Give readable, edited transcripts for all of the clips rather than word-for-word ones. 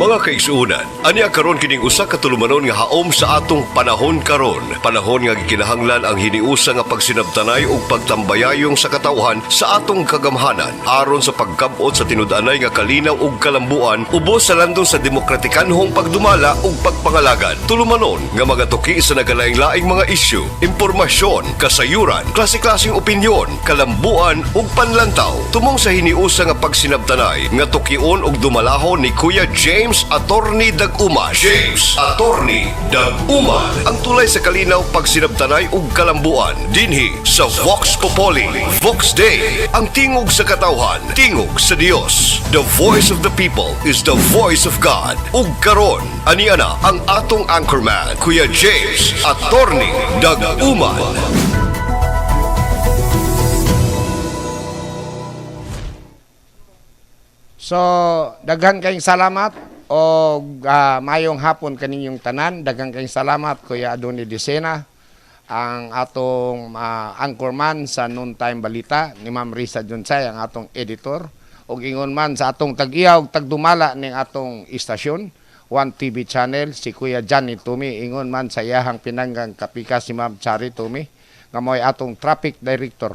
Mga kaigsuunan, ania karon kining usa ka tulumanon nga haom sa atong panahon karon. Panahon nga gikinahanglan ang hiniusa nga pagsinabtanay ug pagtambayayong sa katawhan sa atong kagamhanan aron sa pagkabot sa tinud-anay nga kalinaw ug kalambuan ubos sa landong sa demokratikanhong pagdumala ug pagpangalagad. Tulumanon nga magatuki sa nagalaing-laing mga isyu, impormasyon, kasayuran, klase-klaseng opinyon, kalambuan ug panlantaw tumong sa hiniusa nga pagsinabtanay nga tukion ug dumalahon ni Kuya James Attorney Dag-Uman. James Attorney Dag-Uman. Ang tulay sa kalinaw pagsinabtanay ug kalambuan dinhi sa Vox Populi. Vox Day. Ang tingog sa katawhan, tingog sa Dios. The voice of the people is the voice of God. Ug karon, ania na ang atong anchorman, Kuya James Attorney Dag-Uman. So, daghan kayong salamat o mayong hapon kaninyong tanan. Daghan kayong salamat, Kuya Adoni Disena, ang atong anchorman sa Noontime Balita, ni Ma'am Risa Junsay, ang atong editor. O ingon man sa atong tag-iya o tagdumala ng atong istasyon, One TV channel, si Kuya Johnny Tumi. Ingon man sa iyahang pinanggang kapika si Ma'am Chari Tumi, nga mo'y atong traffic director.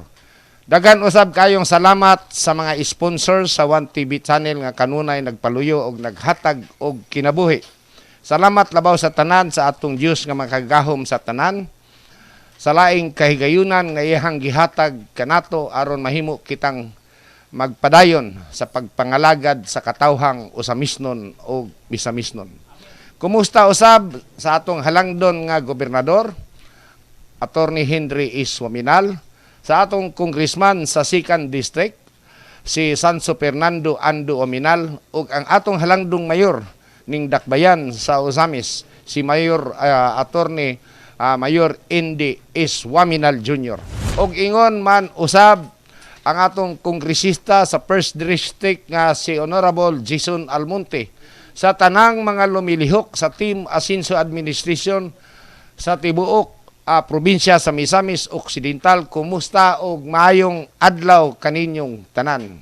Dagan usab kayong salamat sa mga sponsors sa One TV channel nga kanunay nagpaluyo og naghatag og kinabuhi. Salamat labaw sa tanan sa atong Dios nga makagahom sa tanan. Sa laing kahigayunan nga iyang gihatag kanato aron mahimo kitang magpadayon sa pagpangalagad sa katawhang usamisnon o bisamisnon. Kumusta usab sa atong halangdon nga gobernador, Attorney Henry Iswaminal, sa atong congressman sa 2nd District, si Sanso Fernando Ando Ominal, ug ang atong halangdong mayor ning Dakbayan sa Osamis, si Mayor Attorney Mayor Indy Iswaminal Jr. Ug ingon man usab ang atong kongresista sa 1st District nga si Honorable Jason Almonte, sa tanang mga lumilihok sa Team Asinso Administration sa tibuok probinsya sa Misamis Occidental. Kumusta og maayong adlaw kaninyong tanan.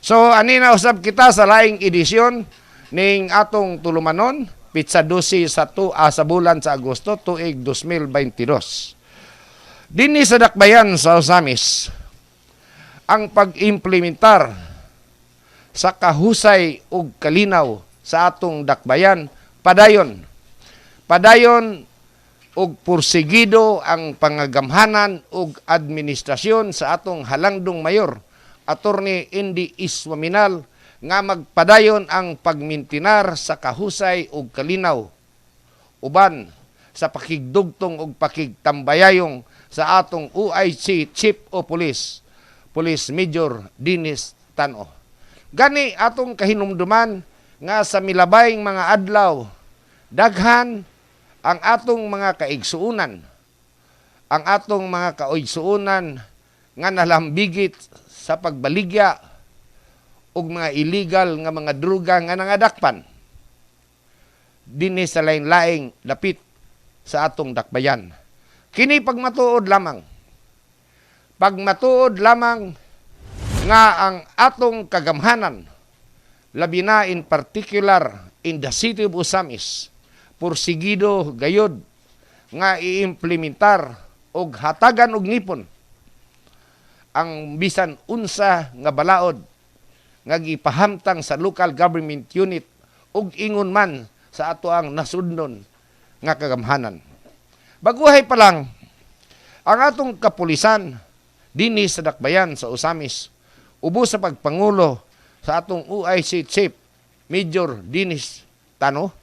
So ani na usab kita sa laing edisyon ning atong tulumanon pitsa 12 sa bulan sa Agosto tuig 2022. Dinhi sa Dakbayan sa Osamis, ang pag-implementar sa kahusay ug kalinaw sa atong dakbayan padayon ug pursigido ang pangagamhanan ug administrasyon sa atong halangdong mayor, Attorney Indy Iswaminal, nga magpadayon ang pagmintinar sa kahusay ug kalinaw uban sa pakigdugtong ug pakigtambayayong sa atong OIC Chief of Police, Police Major Dennis Tano. Gani atong kahinumduman nga sa milabayng mga adlaw, daghan ang atong mga kaigsuunan, ang atong mga kaigsuunan nga nalambigit sa pagbaligya ug mga illegal nga mga druga nga nangadakpan dinhi sa lain-laing dapit sa atong dakbayan. Kini pagmatuod lamang nga ang atong kagamhanan, labi na in particular in the city of Osamis, pursigido gayod nga iimplementar og hatagan og nipon ang bisan unsa nga balaod nga gipahamtang sa local government unit ug ingon man sa ato ang nasudnon nga kagamhanan. Baguhay pa lang ang atong kapulisan dinhi sa Dakbayan sa Osamis, ubos sa pagpangulo sa atong OIC Chief Major Dennis Tano,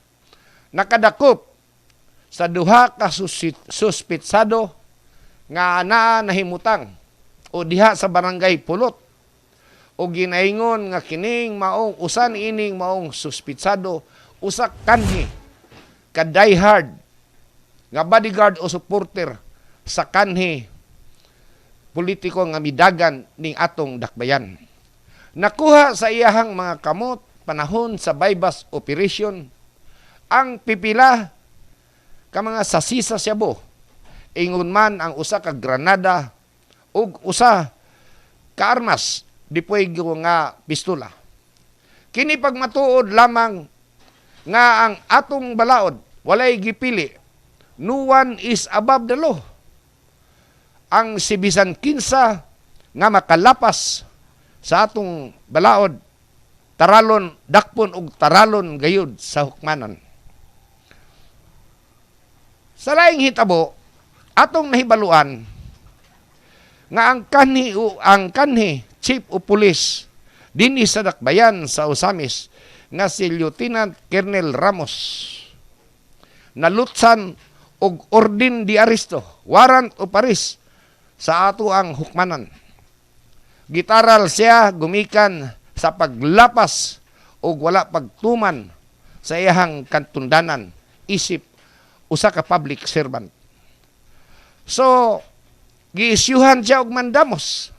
nakadakop sa duha ka suspitsado nga naa nahimutang o diha sa barangay Pulot, o ginaingon nga kining maong usan ining maong suspitsado usa kanhi ka diehard nga bodyguard o supporter sa kanhi politiko nga midagan ning atong dakbayan. Nakuha sa iyahang mga kamot panahon sa bypass operation ang pipila ka mga sasisa Cebu, ingon man ang usa ka granada ug usa ka armas di puwego nga pistola. Kini pagmatuod lamang nga ang atong balaod walay gipili. No one is above the law. Ang si bisan kinsa nga makalapas sa atong balaod, taralon, dakpon ug taralon gayud sa hukmanan. Sa laing hitabo, atong nahibaluan nga ang kanhi chief o pulis dinhi sa Dakbayan sa Osamis nga si Lieutenant Colonel Ramos nalutsan og ordin di aresto, warrant of arrest sa ato ang hukmanan. Gitaral siya gumikan sa paglapas o wala pagtuman sa iyahang kantundanan isip usa ka public servant. So, giisyuhan siya og mandamos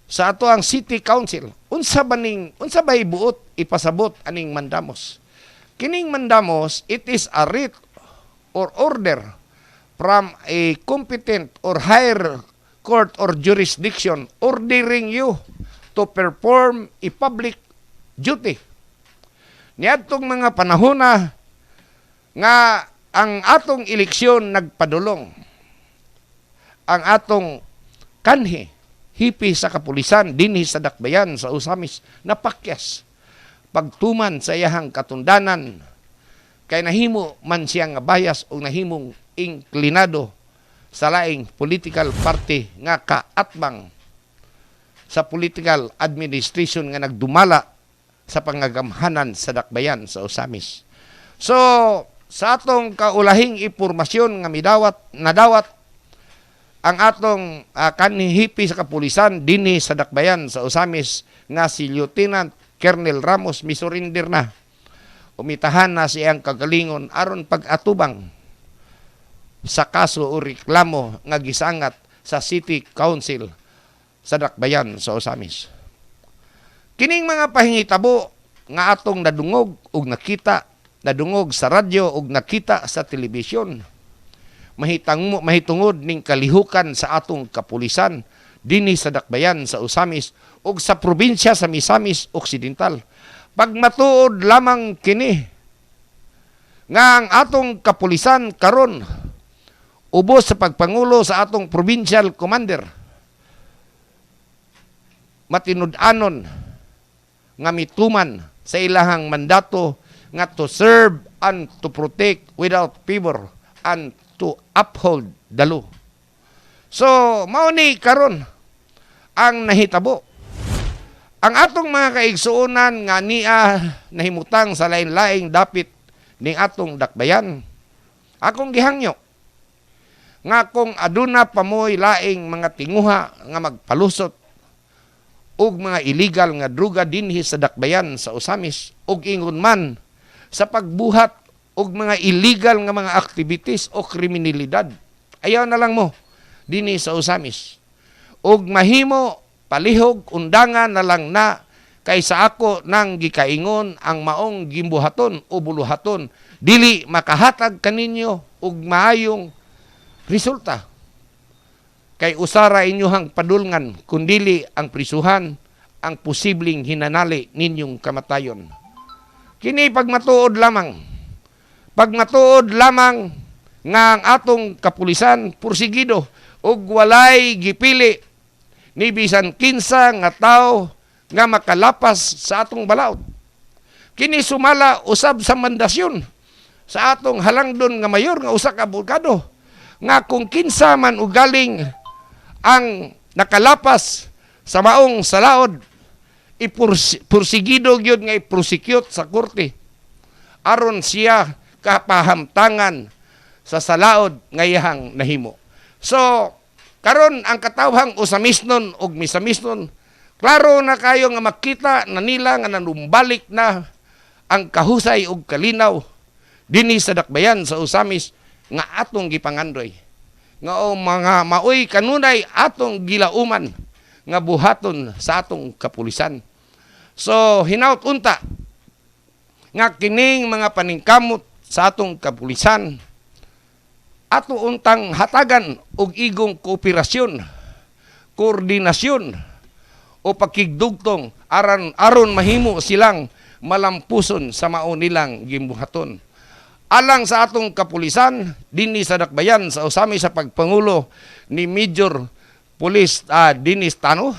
sa ato ang City Council. Unsa ba ibuot ipasabot aning mandamos? Kining mandamos, it is a writ or order from a competent or higher court or jurisdiction ordering you to perform a public duty. Niadtong mga panahon na nga ang atong eleksyon nagpadulong. Ang atong kanhi, hipi sa kapulisan, dinhi sa Dakbayan, sa Osamis, napakyas. Pagtuman sa iyahang katundanan, kay nahimo man siya nga bias o nahimong inklinado sa laing political party nga kaatbang sa political administration nga nagdumala sa pangagamhanan sa Dakbayan sa Osamis. So, sa atong kaulahing impormasyon nga nadawat ang atong kanhihipi sa kapulisan dinhi sa Dakbayan sa Osamis nga si Lieutenant Colonel Ramos misurinder na. Umitahan na siyang kagalingon aron pag-atubang sa kaso o reklamo nga gisangat sa City Council sa Dakbayan sa Osamis. Kining mga pahingitabo nga atong nadungog ug nakita, nadungog sa radyo ug nakita sa telebisyon, mahitungod ning kalihukan sa atong kapulisan dinhi sa Dakbayan sa Osamis ug sa probinsya sa Misamis Occidental. Pag matuod lamang kini nga ang atong kapulisan karon ubos sa pagpangulo sa atong provincial commander, matinud-anon nga mituman sa ilahang mandato nga to serve and to protect without favor and to uphold the law. So, mao ni karon ang nahitabo. Ang atong mga kaigsuonan nga niya nahimutang sa lain-laing dapit ning atong Dakbayan, akong gihangyo nga kung aduna pamoy laing mga tinguha nga magpalusot og mga illegal nga druga dinhi sa Dakbayan sa Osamis og ingon man sa pagbuhat og mga illegal nga mga activities o kriminalidad, ayaw na lang mo dinhi sa Osamis. Og mahimo palihog undangan na lang na kaysa ako nang gikaingon ang maong gimbuhaton o buluhaton dili makahatag kaninyo og maayong resulta. Kay usara inyohang padulngan kundili ang prisuhan ang posibleng hinanali ninyong kamatayon. Kini pagmatuod lamang nga ang atong kapulisan pursigido og walay gipili ni bisan kinsa nga tao nga makalapas sa atong balaod. Kini sumala usab sa mandasyon sa atong halangdon nga mayor nga usa ka abogado nga kung kinsa man ugaling ang nakalapas sa maong salaod ipursigido gyud nga i-prosecute sa korte aron siya kapahamtangan sa salaod nga iyang nahimo. So, karon ang katawhang Osamisnon ug Misamisnon, klaro na kayo nga makita na nila nga nanumbalik na ang kahusay ug kalinaw dinhi sa Dakbayan sa Osamis nga atong gipangandoy. Nga o mga maoy kanunay atong gilauman nga buhaton sa atong kapulisan. So, hinaut unta nga kining mga paningkamot sa atong kapulisan ato untang hatagan og igong kooperasyon, koordinasyon o pakigdugtong aron mahimo silang malampuson sa mao nilang gimbuhaton. Alang sa atong kapulisan, dinhi sa Dakbayan sa usami sa pagpangulo ni Major Police Dennis Tano,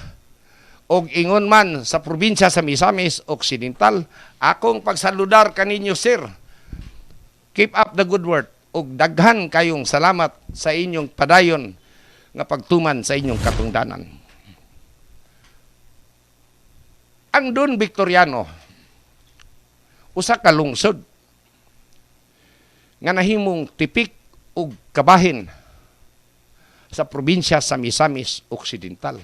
og ingon man sa probinsya sa Misamis Occidental, akong pagsaludar kaninyo sir. Keep up the good work og daghan kayong salamat sa inyong padayon nga pagtuman sa inyong katungdanan. Ang Don Victoriano, usa ka lungsod nga nahimong tipik ug kabahin sa probinsya sa Misamis Occidental.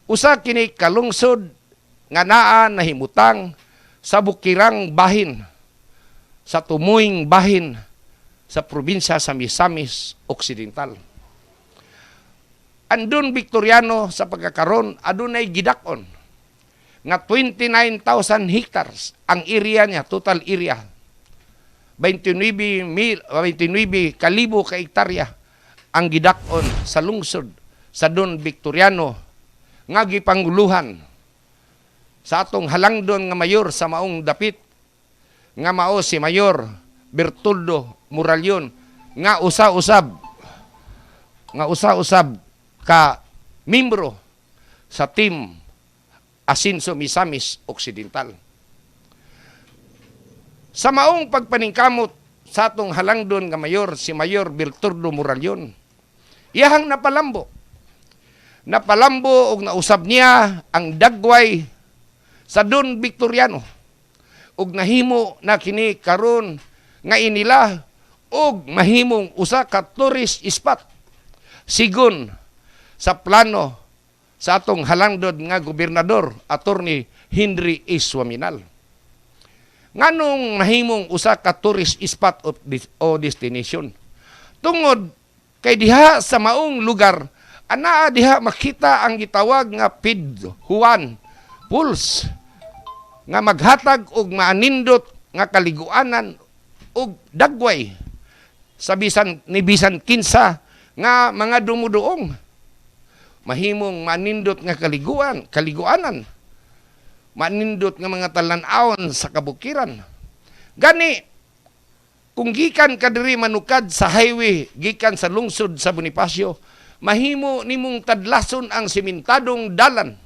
Usa kini kalungsod nga naa nahimutang sa bukirang bahin, sa tumuing bahin sa probinsya sa Misamis Occidental. Andun Victoriano sa pagkakaron adunay gidakon nga 29,000 hectares ang area niya, total area. 29,000 ka hektarya ang gidakon sa lungsod sa Don Victoriano nga gipanguluhan sa atong halangdon nga mayor sa maong dapit nga mao si Mayor Bertoldo Moralion nga usa-usab ka membro sa team Asinso Misamis Occidental. Sa maong pagpaningkamot sa atong halangdon nga mayor si Mayor Bertoldo Moralion, iyahang napalambo og nausab niya ang dagway sa Don Victoriano og nahimo na kini karon nga inila og mahimong usa ka tourist spot sigon sa plano sa atong halangdon nga gobernador Attorney Henry A. Suaminal. Nganong nahimong usa ka tourist spot o destination? Tungod kay diha sa maong lugar ana diha makita ang gitawag nga Pidhuan Pools nga maghatag og maanindot nga kaliguanan og dagway sa bisan kinsa nga mga dumuduong. Mahimong manindot nga kaliguanan. Manindot nga mga talan-awon sa kabukiran. Gani, kung gikan ka diri manukad sa highway, gikan sa lungsod sa Bonifacio, mahimo nimong tadlason ang simentadong dalan.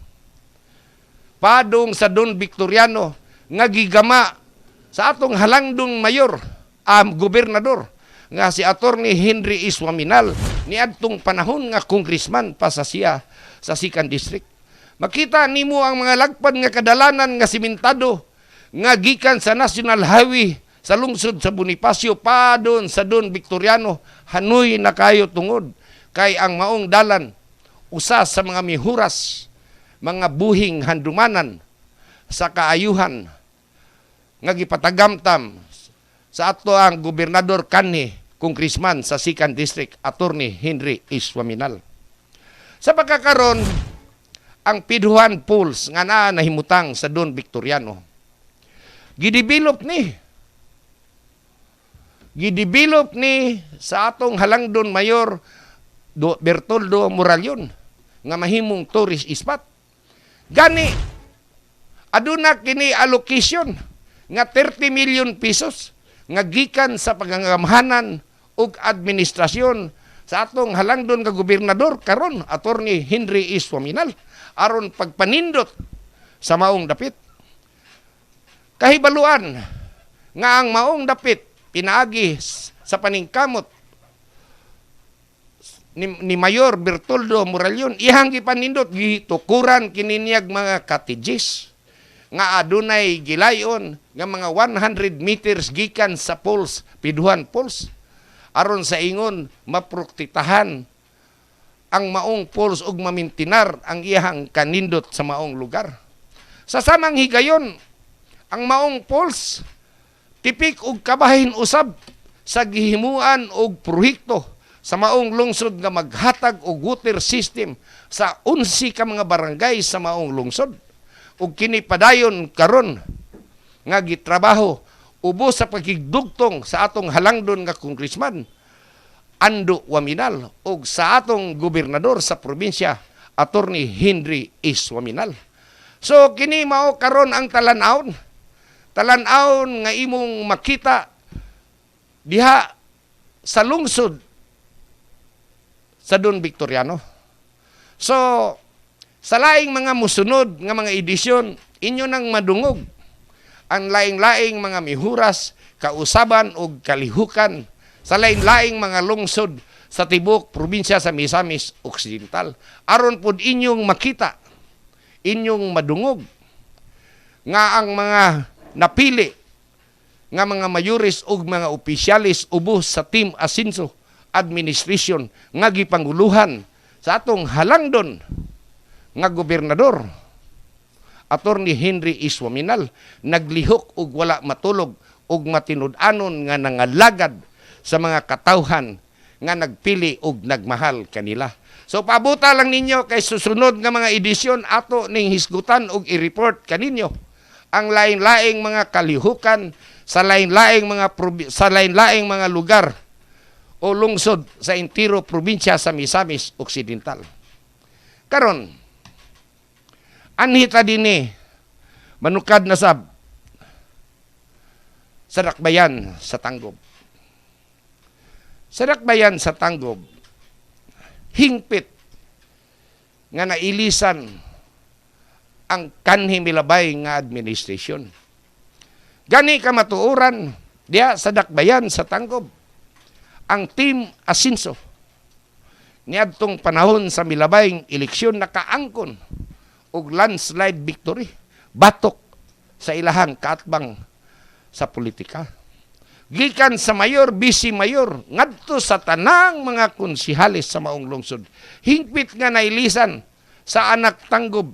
Padong sa Don Victoriano, nga gigama sa atong halangdong mayor, gobernador, nga si Attorney Henry E. Suaminal, niadtong panahon nga congressman pa sa siya sa 2nd District. Makita nimo ang mga lagpan nga kadalanan nga simentado nga gikan sa National Highway sa lungsod sa Bonifacio pa doon sa Don Victoriano, hanoy na kayo tungod kay ang maong dalan usa sa mga mihuras, mga buhing handumanan sa kaayuhan nga gipatagamtam sa ato ang gobernador kanhi congressman sa 2nd District Attorney Henry A. Suaminal. Sa pagkakaron ang Pidhuan Pools nga naa nahimutang sa Don Victoriano. Gidevelop ni sa atong halangdon mayor Bertoldo Moralion nga mahimong tourist spot. Gani aduna kini allocation nga 30 million pesos nga gikan sa pagangamhanan ug administrasyon sa atong halangdon nga gobernador karon Attorney Henry E. Suaminal aron pagpanindot sa maong dapit. Kahibaluan nga ang maong dapit pinaagi sa paningkamot ni Mayor Bertoldo Moralion, ihang gipanindot gitukuran kininiyag mga cottages nga adunay gilayon nga mga 100 meters gikan sa Pools, Pidhuan Pools, aron sa ingon maprotektahan ang maong pools ug mamintinar ang iyang kanindot sa maong lugar. Sa samang higayon, ang maong pools tipik og kabahin usab sa gihimuan og proyekto sa maong lungsod nga maghatag og water system sa 11 ka mga barangay sa maong lungsod. Ug kini padayon karon nga gitrabaho ubos sa pagkigdugtong sa atong halangdon nga congressman Ando Waminal ug sa atong gobernador sa probinsya Attorney Henry E. Waminal. So kini mao karon ang talan-awon talan-aon nga imong makita diha sa lungsod sa Don Victoriano. So, sa laing mga musunod nga mga edisyon, inyo nang madungog ang laing-laing mga mihuras, kausaban o kalihukan sa laing-laing mga lungsod sa tibok probinsya sa Misamis Occidental. Aron pud inyong makita, inyong madungog nga ang mga napili nga mga mayores ug mga opisyalis ubos sa Team Asinso Administration nga gipanguluhan sa atong halangdon nga gobernador Attorney Henry Iswaminal naglihok ug wala matulog ug matinud-anon nga nangalagad sa mga katawhan nga nagpili ug nagmahal kanila. So pabuta lang ninyo kay susunod nga mga edisyon ato ning hisgutan ug i-report kaninyo ang lain-laing mga kalihukan sa lain-laing mga lugar o lungsod sa entero probinsya sa Misamis Occidental. Karon, anhita dinhi manukad na sab sa dakbayan sa Tanggob. Sa dakbayan sa Tanggob, hingpit nga nailisan ang kanhi milabay nga administrasyon. Gani ka matuoran diya sa dakbayan sa Tanggob ang Team Asinso niadtong panahon sa milabayng eleksyon nakaangkon og landslide victory batok sa ilahang kaatbang sa politika. Gikan sa mayor, vice mayor, ngadto sa tanang mga konsihalis sa maong lungsod. Hingpit nga nailisan sa anak Tanggob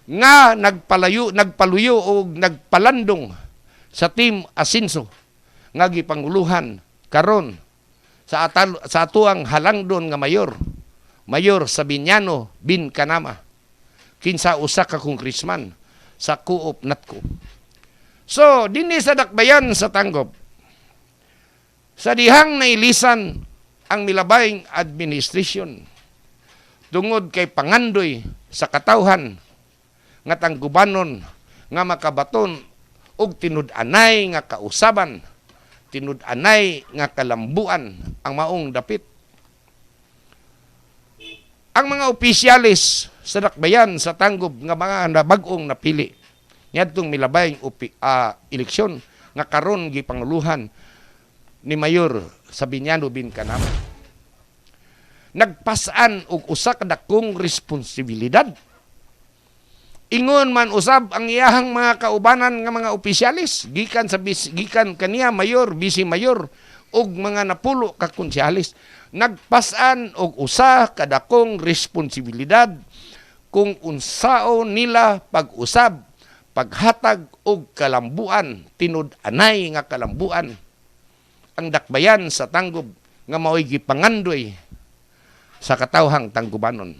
nga nagpaluyo o nagpalandong sa Team Asinso nga gipanguluhan karon sa atuang halangdon nga Mayor Sabiniano bin Kanama, kinsa usa ka kongresman sa Coop Natco. So, dinhi sa dakbayan sa Tanggob, sa dihang nailisan ang milabayng administrasyon tungod kay pangandoy sa katawhan nga tanggubanon nga makabaton og tinud-anay nga kausaban, tinud-anay nga kalambuan ang maong dapit. Ang mga opisyalis sa dakbayan sa Tanggob nga mga bag-ong napili niadtong milabayng eleksyon nga karon gipanguluhan ni Mayor Sabiniano bin Kanama, nagpasan og usa ka dakong responsibilidad. Ingon man usab ang iyahang mga kaubanan nga mga opisyalis gikan kaniya mayor, vice mayor ug mga napulo ka konsyalis, nagpasan og usa ka dakong responsibilidad kung unsaon nila pag-usab, paghatag og kalambuan, tinud-anay nga kalambuan ang dakbayan sa Tanggob nga mao'y gipangandoy sa katawhang Tanggubanon.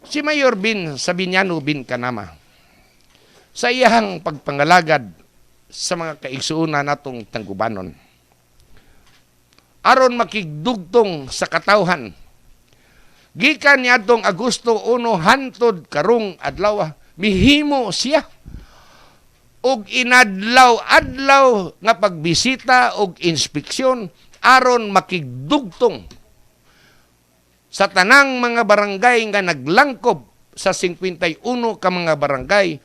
Si Mayor Sabiniano bin Kanama, sa iyahang pagpangalagad sa mga kaigsuunan natong Tanggubanon, aron makigdugtong sa katawhan, gikan niadtong Agosto 1 hantod karong adlaw, mihimo siya og inadlaw-adlaw nga pagbisita og inspeksyon aron makigdugtong sa tanang mga barangay nga naglangkob sa 51 ka mga barangay,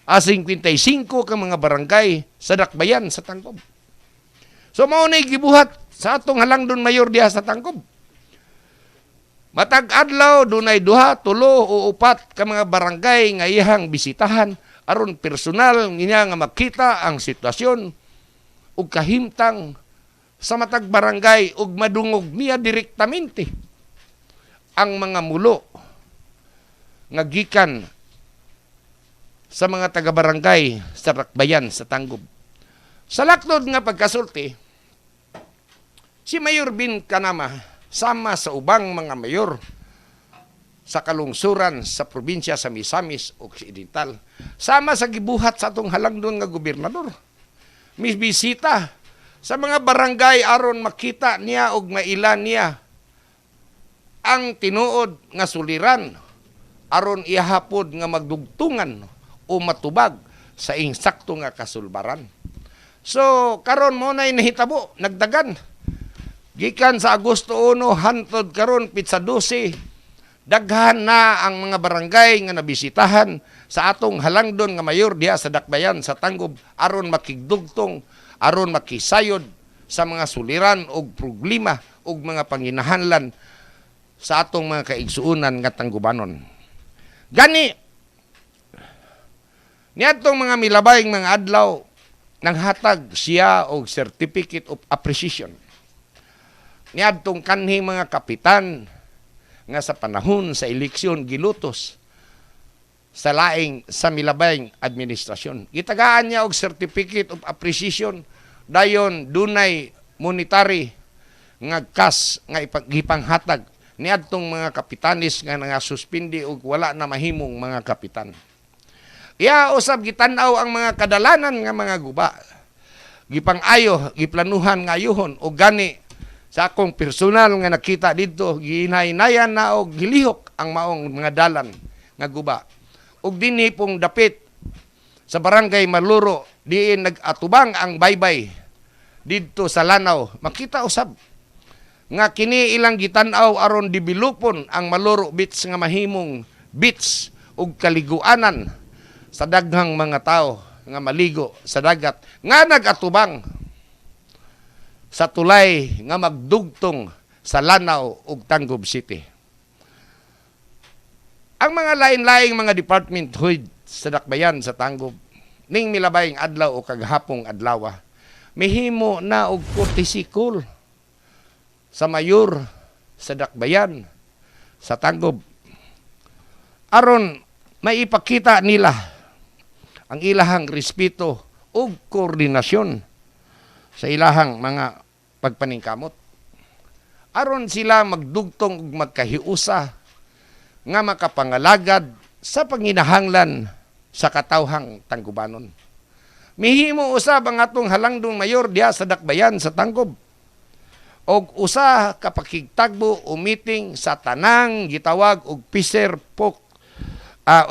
55 ka mga barangay sa dakbayan sa Tanggob. So mao nay gibuhat sa atong halangdon mayor diha sa Tanggob. Matag adlaw dunay 2, 3 o 4 ka mga barangay nga iyang bisitahan aron personal niya nga makita ang sitwasyon ug kahimtang sa matag barangay ug madungog niya direktamente ang mga mulo nga gikan sa mga taga-barangay sa dakbayan sa Tanggob. Sa laklod nga pagkasulti, si Mayor bin Kanama sama sa ubang mga mayor sa kalungsuran sa probinsya sa Misamis Occidental, sama sa gibuhat sa atong halangdon nga gobernador, bisita sa mga barangay aron makita niya og mailan niya ang tinuod nga suliran aron ihapod nga magdugtungan o matubag sa insakto nga kasulbaran. So karon mo na nahitabo, nagdagan. Gikan sa Agosto 1 hantod karon pitsa 12, daghan na ang mga barangay nga nabisitahan sa atong halangdon nga mayor diha sa Dakbayan sa Tanggob aron makigdugtong, aron makisayod sa mga suliran og problema og mga panginahanlan sa atong mga kaigsuunan nga tanggubanon. Gani niadtong mga milabayng mga adlaw nanghatag siya og certificate of appreciation niadtong kanhi mga kapitan nga sa panahon sa eleksyon gilutos sa laing sa milabayng administrasyon. Gitagaan niya og certificate of appreciation dayon dunay monetary nga cash nga ipagipanghatag niadtong mga kapitanis nga nangasuspindi og wala na mahimong mga kapitan. Iya usab gitan-aw ang mga kadalanan nga mga guba. Gipang-ayo, giplanuhan nga ayuhon o gani sa akong personal nga nakita dito, ginaynayan na og gilihok ang maong mga dalan nga guba. Ug dinhi pong dapit sa barangay Maluro, diin nag-atubang ang baybay didto sa Lanao. Makita usab nga kini ilang gitan-aw aron developon ang Maluro Beach nga mahimong beach ug kaliguanan sa daghang mga tao nga maligo sa dagat nga nag-atubang sa tulay nga magdugtong sa Lanao ug Tanggob City. Ang mga lain-laing mga department head sa Dakbayan sa Tanggob ning milabayng adlaw o kaghapong adlaw mihimo na og courtesy call sa mayor sa Dakbayan sa Tanggob aron maipakita nila ang ilahang respeto ug koordinasyon sa ilahang mga pagpaningkamot. Aron sila magdugtong ug magkahiusa nga makapangalagad sa panginahanglan sa katawhang Tanggubanon. Mihimo usab ang atong halangdong mayor diha sa Dakbayan sa Tanggob og usa ka pakigtagbo o meeting sa tanang gitawag og Peace Folk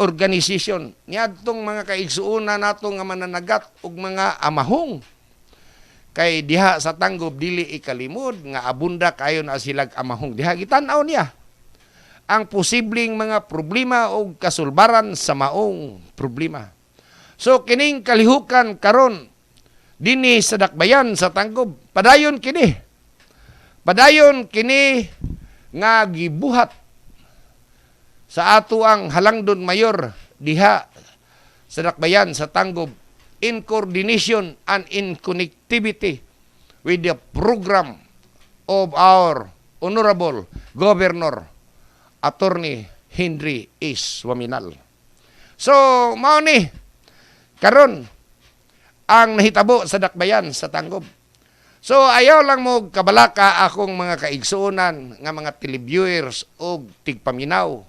organization niadtong mga kaigsuonan nato nga mananagat ug mga amahong kay diha sa Tanggob dili ikalimod nga abunda kayo na silag amahong diha gitan-aw niya ang posibleng mga problema o kasulbaran sa maong problema. So kining kalihukan karon dinhi sa Dakbayan sa Tanggob padayon kini nga gibuhat sa ato ang halangdon mayor diha sa Dakbayan sa Tanggob in coordination and in connectivity with the program of our Honorable Governor Attorney Henry S. Waminal. So, mao ni karon ang nahitabo sa Dakbayan sa Tanggob. So, ayaw lang mo kabalaka akong mga kaigsuonan nga mga televiewers o tigpaminaw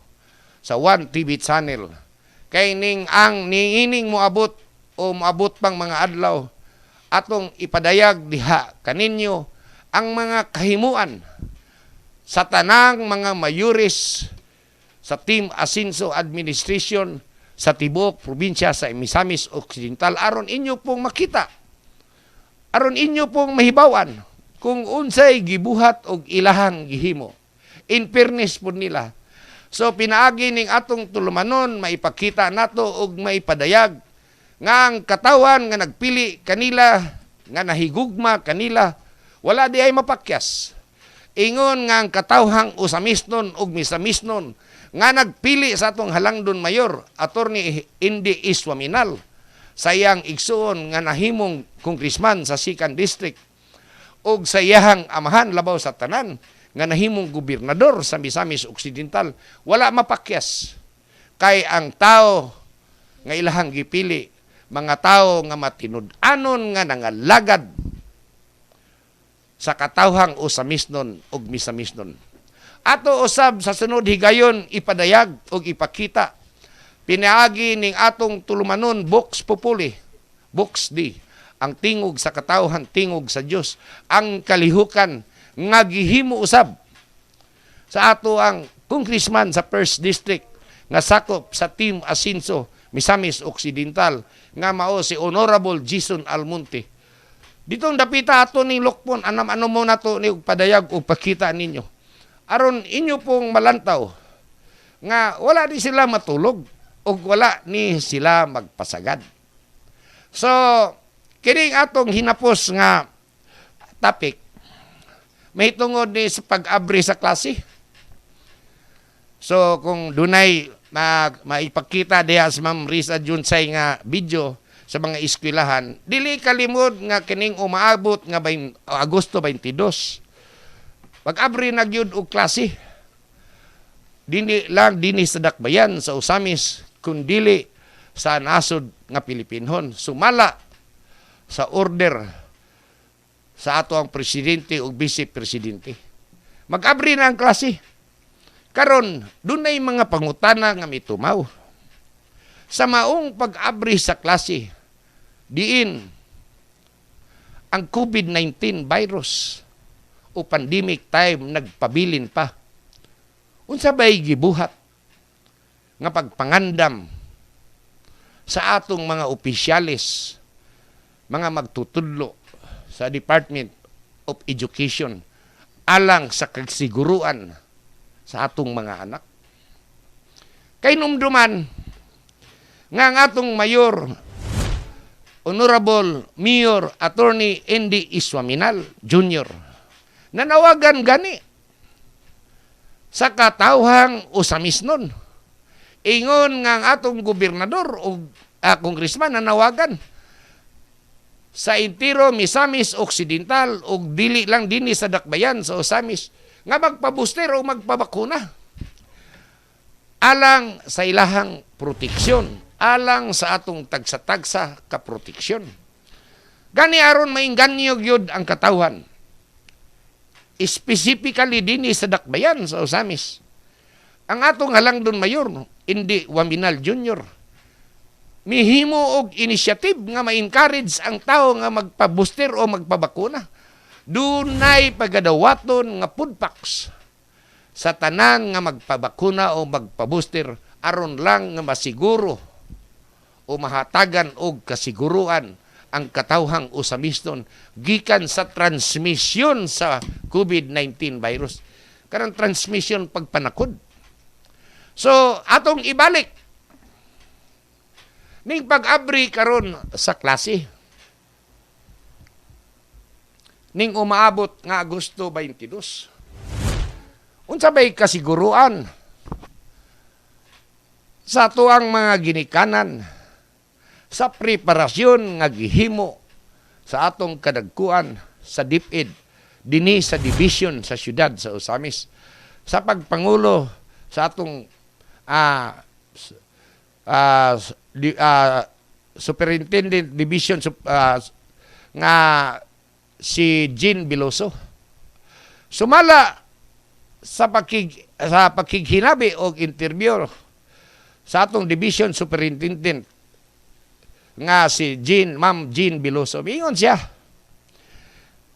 sa One TV channel. Kay niining moabot o moabot pang mga adlaw atong ipadayag diha kaninyo ang mga kahimuan sa tanang mga mayores sa Team Asinso Administration sa tibuok probinsya sa Misamis Occidental aron inyo pong makita, aron inyo pong mahibawan kung unsay gibuhat og ilahang gihimo. In fairness po nila. So pinaagi ning atong tulumanon maipakita nato og maipadayag nga ang katawan nga nagpili kanila nga nahigugma kanila wala di ay mapakyas. Ingon nga ang katawhang usamisnon ug misamisnon nga nagpili sa atong halangdon mayor Attorney Indy Iswaminal sayang igsuon nga nahimong congressman sa 2nd District ug sayahang amahan labaw sa tanan nga nahimong gobernador sa Misamis Occidental wala mapakyas kay ang tao nga ilahang gipili mga tao nga matinud-anon nga nangalagad sa katawhang usamisnon ug misamisnon. Ato usab sa sunod higayon ipadayag ug ipakita pinaagi ning atong tulumanon Vox Populi, Vox D, ang tingog sa katawhan, tingog sa Dios, ang kalihukan nga gihimo usab sa ato ang congressman sa 1st District nga sakop sa Team Asinso Misamis Occidental nga mao si Honorable Jason Almonte. Ditong dapita ato ning Lokpon, ano mo na to ni padayag o pakita ninyo. Aron inyo pong malantaw nga wala di sila matulog o wala ni sila magpasagad. So, kining atong hinapos nga topic, may tungod ni sa pag-abri sa klase. So, kung dunay maipakita diha sa Ma'am Risa Junsay nga video sa mga eskwelahan, dili kalimod nga kining umaabot nga Agosto 22. Pag-abri na gyud og klase. Dili lang dinhi sa dakbayan sa Usamis, kundili sa nasod nga Pilipinhon. Sumala sa order sa ato ang presidente ug vice presidente. Mag-abri na ang klase. Karon, dunay mga pangutana nga mitumaw. Sa maong pag-abri sa klase, diin ang COVID-19 virus o pandemic time nagpabilin pa. Unsa ba'y gibuhat nga pagpangandam sa atong mga opisyalis, mga magtutudlo sa Department of Education alang sa kagsiguruan sa atong mga anak. Kay numduman nga ang atong mayor, Honorable Mayor Attorney Andy Iswaminal Jr. nanawagan gani sa katawhang Usamis nun. Ingon nga ang atong gobernador o congressman nanawagan sa entero Misamis Occidental o dili lang dinhi sa dakbayan sa Usamis nga magpabuster o magpabakuna alang sa ilahang proteksyon, alang sa atong tagsa-tagsa ka proteksyon. Gani aron maingganyo gyud ang katawhan. Specifically dinhi sa dakbayan sa Usamis. Ang atong halangdon mayor, Andy Waminal Jr. mihimo og initiative nga ma-encourage ang tao nga magpabuster o magpabakuna. Dunay pagadawaton nga food packs sa tanan nga magpabakuna o magpabuster aron lang nga masiguro o mahatagan og kasiguruan ang katawhang Usamiston gikan sa transmisyon sa COVID-19 virus. Karang transmission pagpanakod. So, atong ibalik ning pag-abri karon sa klase. Ning umaabot nga Agosto 22. Unsa bay kasiguruan sa tuang mga ginikanan sa preparasyon nga gihimo sa atong kadagkuan sa DepEd dinhi sa division sa syudad sa Usamis sa pagpangulo sa atong Superintendent Division nga si Jean Biloso. Sumala sa pakighinabi o interview sa atong Division Superintendent nga si Ma'am Jean Biloso. Mingon siya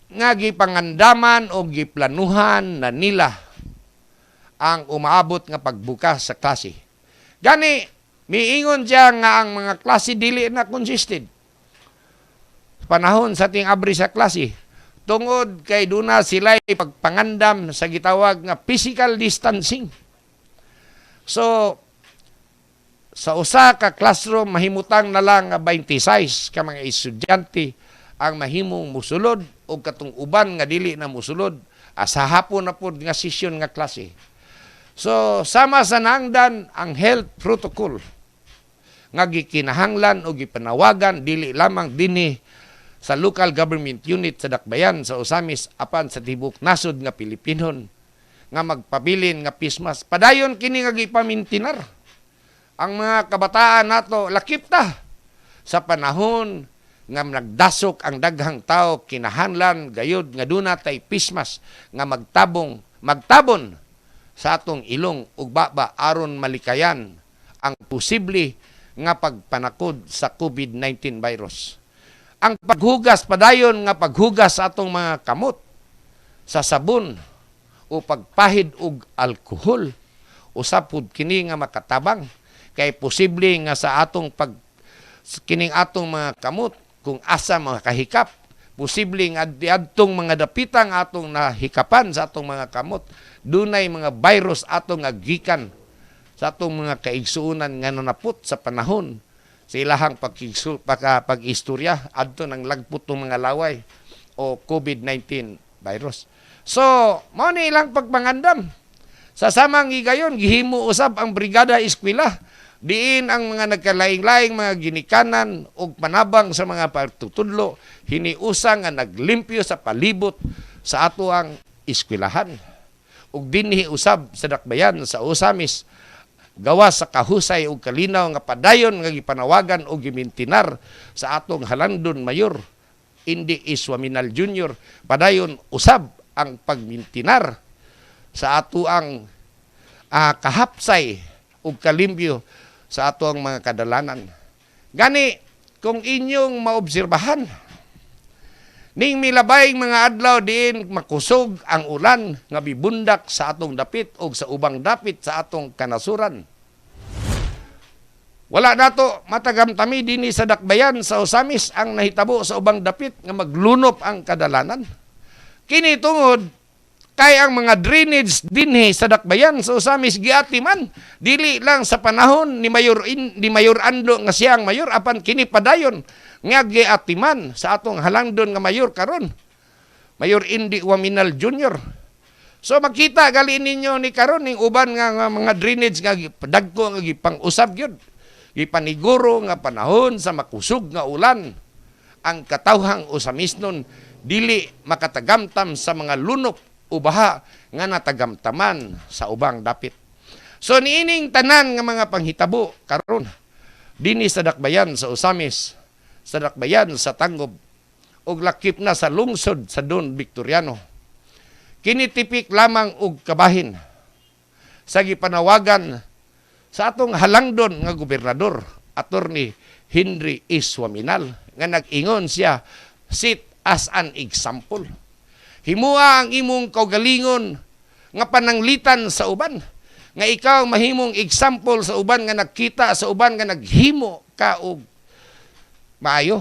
nga gipangandaman o giplanuhan na nila ang umaabot nga pagbukas sa klase. Gani, miingon siya nga ang mga klase dili na consisted. Panahon sa ting abri sa klase, tungod kay duna sila'y pagpangandam sa gitawag nga physical distancing. So, sa usa ka classroom, mahimutang na lang nga 26 ka mga estudyante ang mahimong musulod o katong uban nga dili na musulod sa hapon na po nga session nga klase. So, sama sa nangdan ang health protocol nga gikinahanglan o gipanawagan dili lamang dinhi sa local government unit sa Dakbayan sa Usamis apan sa tibok nasod nga Pilipinon nga magpabilin nga pismas. Padayon kini nga gipamintinar ang mga kabataan nato lakip ta sa panahon nga nagdasok ang daghang tao kinahanglan gayud nga duna tay pismas nga magtabon sa atong ilong ug baba aron malikayan ang posible nga pagpanakod sa COVID-19 virus. Ang paghugas padayon nga paghugas sa atong mga kamot sa sabon o pagpahid og alkohol usab pud kini nga makatabang kay posible nga sa atong kining atong mga kamot kung asa mga kahikap, posible nga adtong mga dapitang atong nahikapan sa atong mga kamot, dunay mga virus atong gikan sa atong mga kaigsuunan nga nanapot sa panahon sa ilahang pag-istorya adto nang lagpot ng mga laway o COVID-19 virus. So, mao ni ilang pagpangandam. Sa samang higayon, gihimo usab ang Brigada Eskwela. Diin ang mga nagkalaing-laing mga ginikanan o panabang sa mga pagtutudlo, hiniusang nga naglimpyo sa palibot sa ato ang eskwelahan. Ug dinhi usab sa dakbayan sa Usamis, gawas sa kahusay ug kalinaw nga padayon nga gipanawagan o gimintinar sa atong Halandon Mayor Indy Iswaminal Jr. Padayon usab ang pagmintinar sa ato ang kahapsay ug kalimpyo sa ato ang mga kadalanan. Gani, kung inyong maobserbahan, ning milabayng mga adlaw diin makusog ang ulan nga bibundak sa atong dapit o sa ubang dapit sa atong kanasuran. Wala nato matagamtami dinhi sa dakbayan sa Usamis ang nahitabo sa ubang dapit nga maglunop ang kadalanan. Kini tungod kay ang mga drainage dinhi sa dakbayan sa Usamis giatiman dili lang sa panahon ni Mayor Ando nga siyang mayor apan kini padayon nga giatiman sa atong Halandon nga mayor karon, Mayor Indy Waminal Jr. So makita gali ninyo ni karon ning uban nga mga drainage nga dagko nga gipang-usab gyud, gipaniguro nga panahon sa makusog nga ulan ang katawhang Usamisnon dili makatagamtam sa mga lunop o baha nga natagamtaman sa ubang dapit. So niining tanan nga mga panghitabo karon dinhi sa dakbayan sa Usamis, sa dakbayan sa Tangob ug lakip na sa lungsod sa Don Victoriano. Kinitipik lamang og kabahin sa gipanawagan sa atong Halangdon nga gobernador, Attorney Henry Iswaminal, nga nag-ingon siya, sit as an example. Himua ang imong kaugalingon nga pananglitan sa uban, nga ikaw mahimong example sa uban nga nakita sa uban nga naghimo ka og maayo.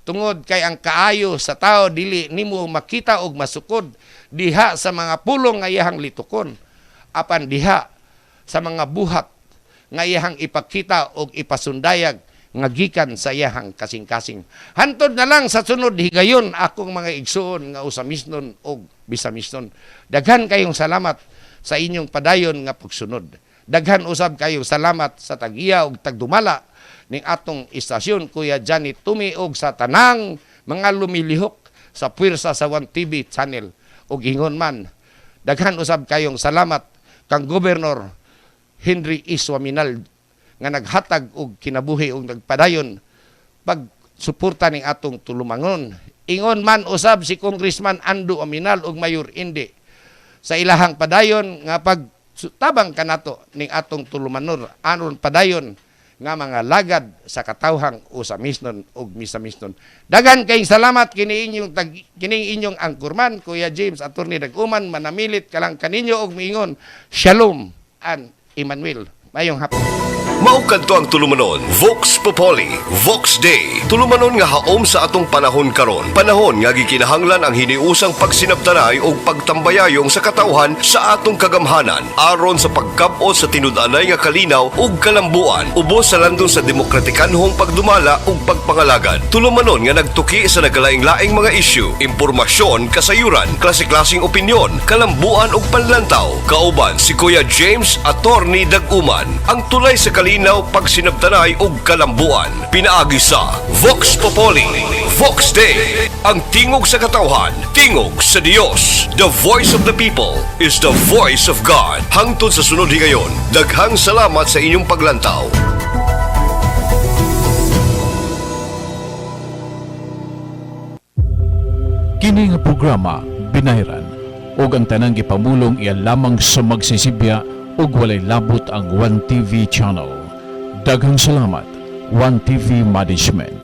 Tungod kay ang kaayo sa tao dili nimo makita og masukod diha sa mga pulong nga iyahang litukon, apan diha sa mga buhat nga iyahang ipakita og ipasundayag nga gikan sa iyahang kasing-kasing. Hantod na lang sa sunod higayon akong mga igsuon nga Usamisnon og Bisamisnon. Daghan kayong salamat sa inyong padayon nga pagsunod. Daghan usab kayong salamat sa tag-iya og tagdumala ning atong istasyon, Kuya Johnny Tumi, og sa tanang mga lumilihok sa puwersa sa 1TV channel. Og ingon man, daghan usab kayong salamat kang Gobernador Henry Iswaminal nga naghatag og kinabuhi og nagpadayon pagsuporta ning atong tulumangon. Ingon man usab si Congressman Ando Aminal og Mayor Indy sa ilahang padayon nga pagtabang kanato ning atong tulumanor anon padayon nga mga lagad sa katawhang Usamisnon ug Misamisnon. Daghan kayong salamat kining inyong angkurman, Kuya James Attorney Daguman, manamilit kalang kaninyo og miingon, Shalom and Emmanuel. Mayong hapon. Maukad to ang tulumanon, Vox Populi, Vox Day. Tulumanon nga haom sa atong panahon karon. Panahon nga gikinahanglan ang hiniusang pagsinabtanay o pagtambayayong sa katawhan sa atong kagamhanan aron sa pagkab-o sa tinud-anay nga kalinaw ug kalambuan ubos sa landon sa demokratikanhong pagdumala ug pagpangalagad. Tulumanon nga nagtuki sa nagalaing-laing mga isyu, impormasyon, kasayuran, klase-klaseng opinyon, kalambuan ug panlantaw. Kauban si Kuya James Attorney Daguman, ang tulay sa kalinaw, pagsinabtanay ug kalambuan. Pinaagi sa Vox Populi, Vox Day. Ang tingog sa katawhan, tingog sa Dios. The voice of the people is the voice of God. Hangtod sa sunod higayon, daghang salamat sa inyong paglantaw. Kini nga programa binayran ug ang tanang gipamulong iya lamang sa magsisibya ug walay labot ang 1TV channel. Daghang salamat, 1TV Management.